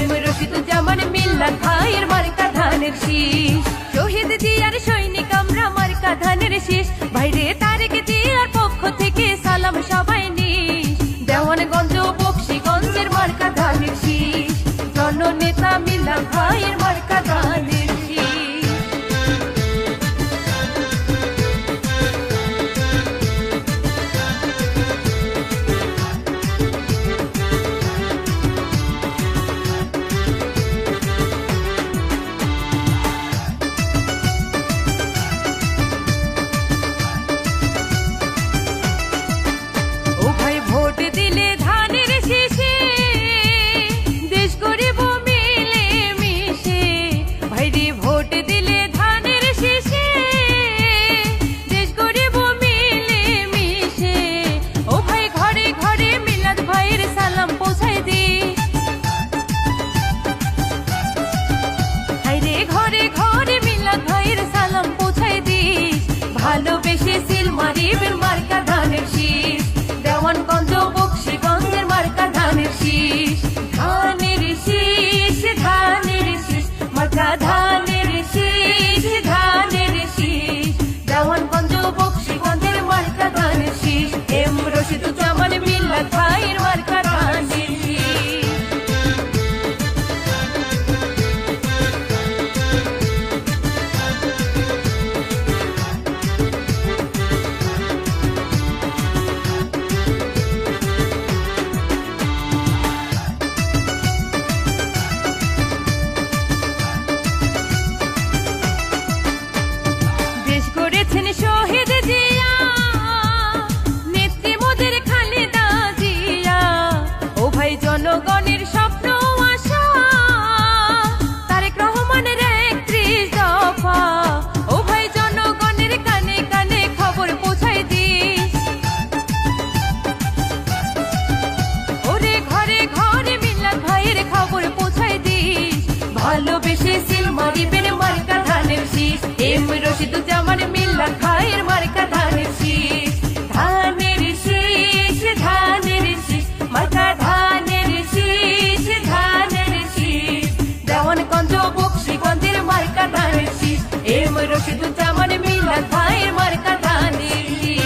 রশিদুজ্জামান মিল্লাত ভাইয়ের মার্কা ধানের শীষ। শহীদ জিয়ার সৈনিক আমরা মার্কা ধানের শীষ। ভাইরে তারেক জিয়ার পক্ষ থেকে সালাম সবাই নিস। দেওয়ানগঞ্জ বকশীগঞ্জের মার্কা ধানের শীষ। জননেতা মিল্লাত ভাইয়ের মার্কা ধানের শীষ। ভালোবেসে সিল মারিবেন মার্কা ধানের শীষ। দেওয়ানগঞ্জ বকশীগঞ্জের মার্কা ধানের শীষ। ধানের শীষ ধানের শীষ মার্কা ধানের শীষ ধানের শীষ। দেওয়ানগঞ্জ বকশীগঞ্জের মার্কা ধানের শীষ। রশিদুজ্জামান মিল্লাত ভাইয়ের মার্কা ধানের শীষ। শহীদ জিয়া নেত্রী মোদের খালেদা জিয়া। ও ভাই জনগণের স্বপ্ন আশা তারেক রহমানের 31 দফা। ও ভাই জনগণের কানে কানে খবর পৌঁছাই দিস। ওরে ঘরে ঘরে মিল্লাত ভাইয়ের খবর পৌঁছাই দিস। ভালোবেসে সিল মারিবেন মার্কা ধানের শীষ। রশিদুজ্জামান মিল্লাত ভাইয়ের মার্কা ধানের শীষ। ধানের শীষ ধানের শীষ মার্কা ধানের শীষ ধানের শীষ। দেওয়ানগঞ্জ বকশীগঞ্জের মার্কা ধানের শীষ। রশিদুজ্জামান মিল্লাত ভাইয়ের মার্কা ধানের শীষ।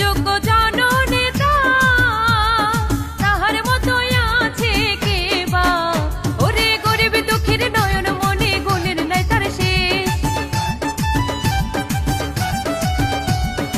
যোগ্য জননেতা তাহার মতো আছে কে বা। ওরে গরিব দুঃখের নয়ন মনে গুণের নাই তার শেষ।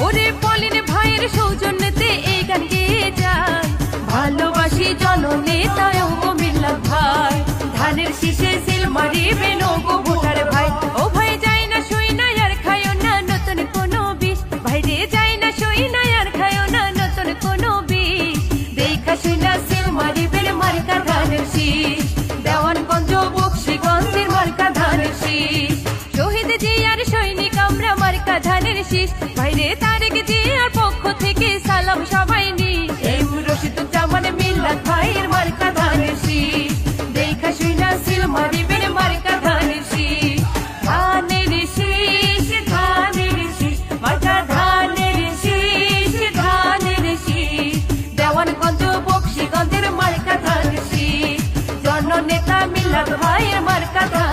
ওরে পলিন ভাইয়ের সৌজন্যতে এই গান গেয়ে যায়। ভালোবাসি জননেতা ও মিল্লাত ভাই। ধানের শীষে সিল মারিবেন ও গো ভোটার ভাই। ও ভাই যাই না শুই না আর খায়ও না নতুন কোনো বিষ। ভাইরে যাই না শুই না আর খায়ও না নতুন কোনো বিষ। দেখা শুই না সিল মারিবেন মার্কা ধানের শীষ। দেওয়ানগঞ্জ বকশীগঞ্জের মার্কা ধানের শীষ। শহীদ জিয়ার সৈনিক আমরা মার্কা ধানের শীষ। ভাইরে তারেক জিয়ার পক্ষ থেকে সালাম সবাই নিস। রশিদুজ্জামান মিল্লাত ভাইয়ের মার্কা ধানের শীষ। দেখা শুই না সিল মারিবেন মার্কা ধানের শীষ। ধানের শীষ ধানের শীষ মার্কা ধানের শীষ ধানের শীষ। দেওয়ানগঞ্জ বকশীগঞ্জের মার্কা ধানের শীষ। জননেতা মিল্লাত ভাইয়ের মার্কা ধানের শীষ।